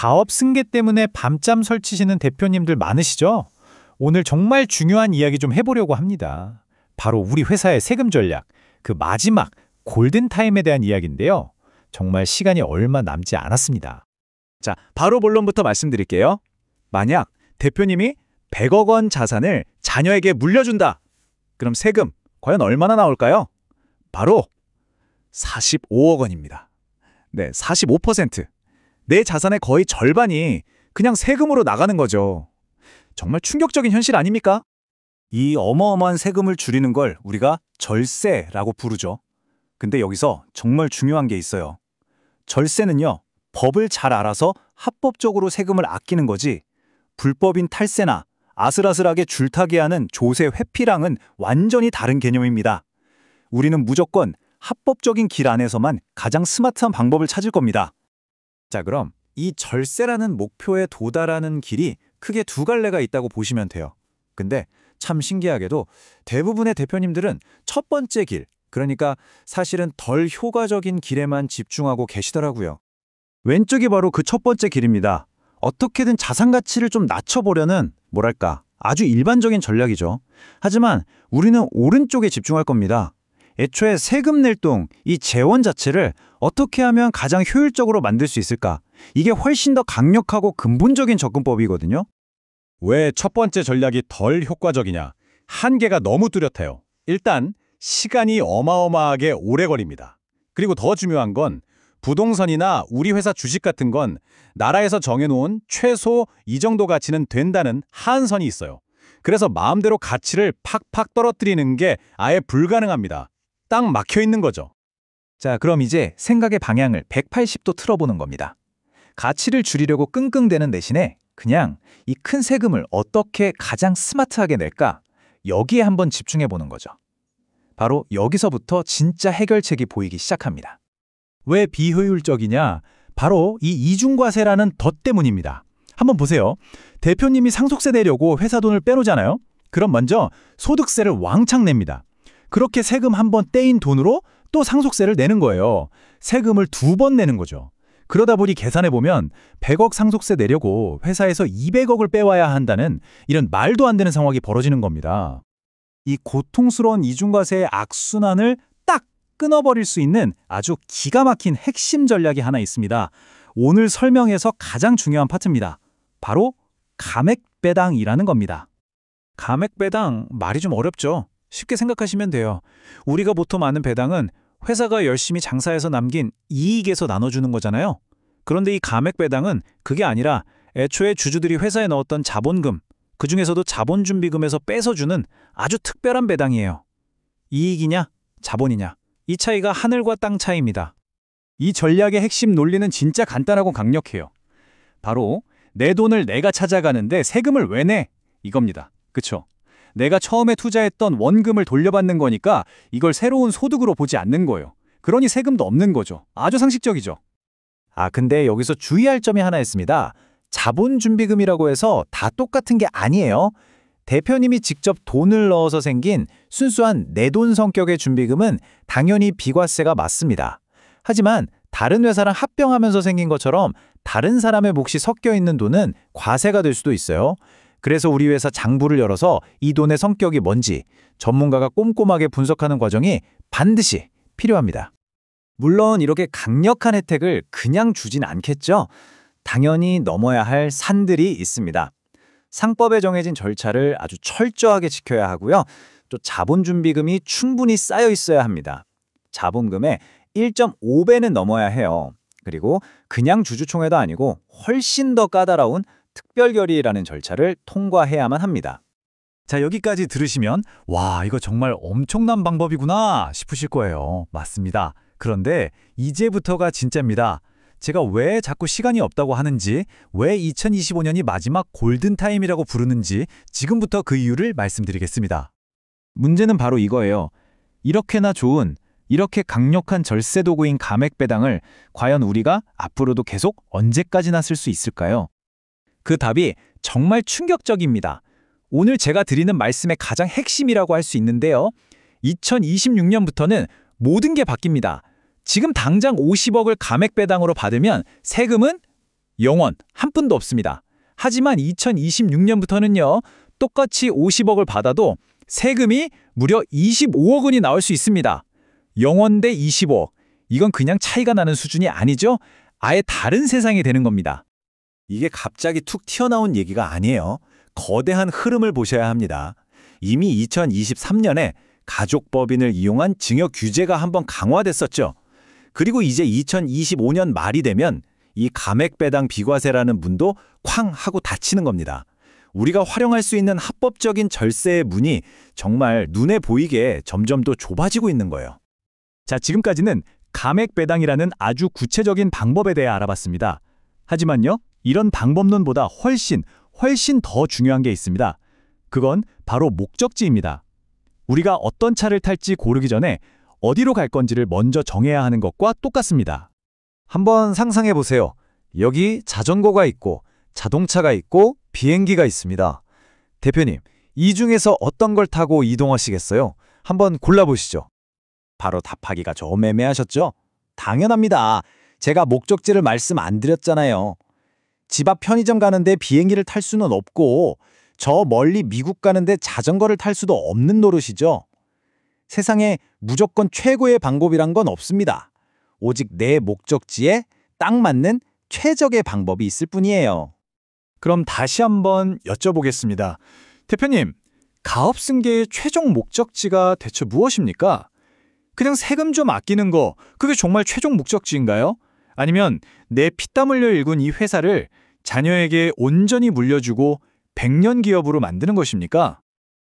사업 승계 때문에 밤잠 설치시는 대표님들 많으시죠? 오늘 정말 중요한 이야기 좀 해보려고 합니다. 바로 우리 회사의 세금 전략, 그 마지막 골든타임에 대한 이야기인데요. 정말 시간이 얼마 남지 않았습니다. 자, 바로 본론부터 말씀드릴게요. 만약 대표님이 100억 원 자산을 자녀에게 물려준다. 그럼 세금 과연 얼마나 나올까요? 바로 45억 원입니다. 네, 45%. 내 자산의 거의 절반이 그냥 세금으로 나가는 거죠. 정말 충격적인 현실 아닙니까? 이 어마어마한 세금을 줄이는 걸 우리가 절세라고 부르죠. 근데 여기서 정말 중요한 게 있어요. 절세는요, 법을 잘 알아서 합법적으로 세금을 아끼는 거지, 불법인 탈세나 아슬아슬하게 줄타기 하는 조세 회피랑은 완전히 다른 개념입니다. 우리는 무조건 합법적인 길 안에서만 가장 스마트한 방법을 찾을 겁니다. 자, 그럼 이 절세라는 목표에 도달하는 길이 크게 두 갈래가 있다고 보시면 돼요. 근데 참 신기하게도 대부분의 대표님들은 첫 번째 길, 그러니까 사실은 덜 효과적인 길에만 집중하고 계시더라고요. 왼쪽이 바로 그 첫 번째 길입니다. 어떻게든 자산 가치를 좀 낮춰보려는 뭐랄까 아주 일반적인 전략이죠. 하지만 우리는 오른쪽에 집중할 겁니다. 애초에 세금 낼 돈, 이 재원 자체를 어떻게 하면 가장 효율적으로 만들 수 있을까? 이게 훨씬 더 강력하고 근본적인 접근법이거든요. 왜 첫 번째 전략이 덜 효과적이냐? 한계가 너무 뚜렷해요. 일단 시간이 어마어마하게 오래 걸립니다. 그리고 더 중요한 건 부동산이나 우리 회사 주식 같은 건 나라에서 정해놓은 최소 이 정도 가치는 된다는 한선이 있어요. 그래서 마음대로 가치를 팍팍 떨어뜨리는 게 아예 불가능합니다. 딱 막혀 있는 거죠. 자, 그럼 이제 생각의 방향을 180도 틀어보는 겁니다. 가치를 줄이려고 끙끙대는 대신에 그냥 이 큰 세금을 어떻게 가장 스마트하게 낼까? 여기에 한번 집중해보는 거죠. 바로 여기서부터 진짜 해결책이 보이기 시작합니다. 왜 비효율적이냐? 바로 이 이중과세라는 덫 때문입니다. 한번 보세요. 대표님이 상속세 내려고 회사 돈을 빼놓잖아요. 그럼 먼저 소득세를 왕창 냅니다. 그렇게 세금 한 번 떼인 돈으로 또 상속세를 내는 거예요. 세금을 2번 내는 거죠. 그러다 보니 계산해보면 100억 상속세 내려고 회사에서 200억을 빼와야 한다는 이런 말도 안 되는 상황이 벌어지는 겁니다. 이 고통스러운 이중과세의 악순환을 딱 끊어버릴 수 있는 아주 기가 막힌 핵심 전략이 하나 있습니다. 오늘 설명에서 가장 중요한 파트입니다. 바로 감액배당이라는 겁니다. 감액배당 말이 좀 어렵죠? 쉽게 생각하시면 돼요. 우리가 보통 아는 배당은 회사가 열심히 장사해서 남긴 이익에서 나눠주는 거잖아요. 그런데 이 감액배당은 그게 아니라 애초에 주주들이 회사에 넣었던 자본금, 그중에서도 자본준비금에서 뺏어주는 아주 특별한 배당이에요. 이익이냐, 자본이냐, 이 차이가 하늘과 땅 차이입니다. 이 전략의 핵심 논리는 진짜 간단하고 강력해요. 바로 내 돈을 내가 찾아가는데 세금을 왜 내? 이겁니다. 그쵸? 내가 처음에 투자했던 원금을 돌려받는 거니까 이걸 새로운 소득으로 보지 않는 거예요. 그러니 세금도 없는 거죠. 아주 상식적이죠. 근데 여기서 주의할 점이 하나 있습니다. 자본준비금이라고 해서 다 똑같은 게 아니에요. 대표님이 직접 돈을 넣어서 생긴 순수한 내돈 성격의 준비금은 당연히 비과세가 맞습니다. 하지만 다른 회사랑 합병하면서 생긴 것처럼 다른 사람의 몫이 섞여 있는 돈은 과세가 될 수도 있어요. 그래서 우리 회사 장부를 열어서 이 돈의 성격이 뭔지 전문가가 꼼꼼하게 분석하는 과정이 반드시 필요합니다. 물론 이렇게 강력한 혜택을 그냥 주진 않겠죠. 당연히 넘어야 할 산들이 있습니다. 상법에 정해진 절차를 아주 철저하게 지켜야 하고요. 또 자본준비금이 충분히 쌓여 있어야 합니다. 자본금의 1.5배는 넘어야 해요. 그리고 그냥 주주총회도 아니고 훨씬 더 까다로운 특별결의라는 절차를 통과해야만 합니다. 자, 여기까지 들으시면 와, 이거 정말 엄청난 방법이구나 싶으실 거예요. 맞습니다. 그런데 이제부터가 진짜입니다. 제가 왜 자꾸 시간이 없다고 하는지, 왜 2025년이 마지막 골든타임이라고 부르는지 지금부터 그 이유를 말씀드리겠습니다. 문제는 바로 이거예요. 이렇게나 좋은, 이렇게 강력한 절세 도구인 감액배당을 과연 우리가 앞으로도 계속 언제까지나 쓸 수 있을까요? 그 답이 정말 충격적입니다. 오늘 제가 드리는 말씀의 가장 핵심이라고 할 수 있는데요. 2026년부터는 모든 게 바뀝니다. 지금 당장 50억을 감액배당으로 받으면 세금은 영원 한 푼도 없습니다. 하지만 2026년부터는요. 똑같이 50억을 받아도 세금이 무려 25억 원이 나올 수 있습니다. 영원 대 25억. 이건 그냥 차이가 나는 수준이 아니죠. 아예 다른 세상이 되는 겁니다. 이게 갑자기 툭 튀어나온 얘기가 아니에요. 거대한 흐름을 보셔야 합니다. 이미 2023년에 가족법인을 이용한 증여 규제가 한번 강화됐었죠. 그리고 이제 2025년 말이 되면 이 감액배당 비과세라는 문도 쾅 하고 닫히는 겁니다. 우리가 활용할 수 있는 합법적인 절세의 문이 정말 눈에 보이게 점점 더 좁아지고 있는 거예요. 자, 지금까지는 감액배당이라는 아주 구체적인 방법에 대해 알아봤습니다. 하지만요, 이런 방법론보다 훨씬 더 중요한 게 있습니다. 그건 바로 목적지입니다. 우리가 어떤 차를 탈지 고르기 전에 어디로 갈 건지를 먼저 정해야 하는 것과 똑같습니다. 한번 상상해 보세요. 여기 자전거가 있고 자동차가 있고 비행기가 있습니다. 대표님, 이 중에서 어떤 걸 타고 이동하시겠어요? 한번 골라보시죠. 바로 답하기가 좀 애매하셨죠? 당연합니다. 제가 목적지를 말씀 안 드렸잖아요. 집 앞 편의점 가는데 비행기를 탈 수는 없고 저 멀리 미국 가는데 자전거를 탈 수도 없는 노릇이죠. 세상에 무조건 최고의 방법이란 건 없습니다. 오직 내 목적지에 딱 맞는 최적의 방법이 있을 뿐이에요. 그럼 다시 한번 여쭤보겠습니다. 대표님, 가업승계의 최종 목적지가 대체 무엇입니까? 그냥 세금 좀 아끼는 거, 그게 정말 최종 목적지인가요? 아니면 내 피땀 흘려 일군 이 회사를 자녀에게 온전히 물려주고 100년 기업으로 만드는 것입니까?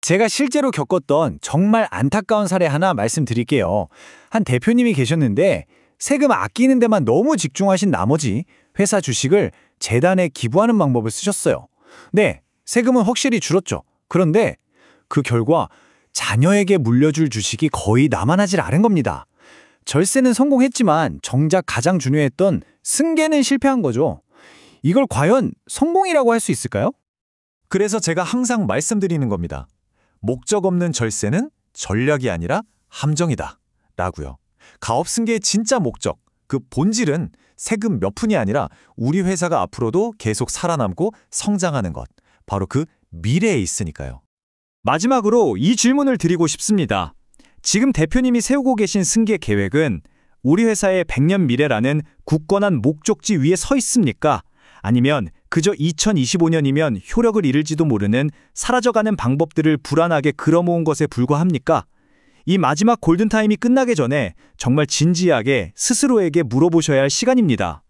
제가 실제로 겪었던 정말 안타까운 사례 하나 말씀드릴게요. 한 대표님이 계셨는데 세금 아끼는 데만 너무 집중하신 나머지 회사 주식을 재단에 기부하는 방법을 쓰셨어요. 네, 세금은 확실히 줄었죠. 그런데 그 결과 자녀에게 물려줄 주식이 거의 남아나질 않은 겁니다. 절세는 성공했지만 정작 가장 중요했던 승계는 실패한 거죠. 이걸 과연 성공이라고 할 수 있을까요? 그래서 제가 항상 말씀드리는 겁니다. 목적 없는 절세는 전략이 아니라 함정이다. 라고요. 가업승계의 진짜 목적, 그 본질은 세금 몇 푼이 아니라 우리 회사가 앞으로도 계속 살아남고 성장하는 것. 바로 그 미래에 있으니까요. 마지막으로 이 질문을 드리고 싶습니다. 지금 대표님이 세우고 계신 승계 계획은 우리 회사의 100년 미래라는 굳건한 목적지 위에 서 있습니까? 아니면 그저 2025년이면 효력을 잃을지도 모르는 사라져가는 방법들을 불안하게 그려모은 것에 불과합니까? 이 마지막 골든타임이 끝나기 전에 정말 진지하게 스스로에게 물어보셔야 할 시간입니다.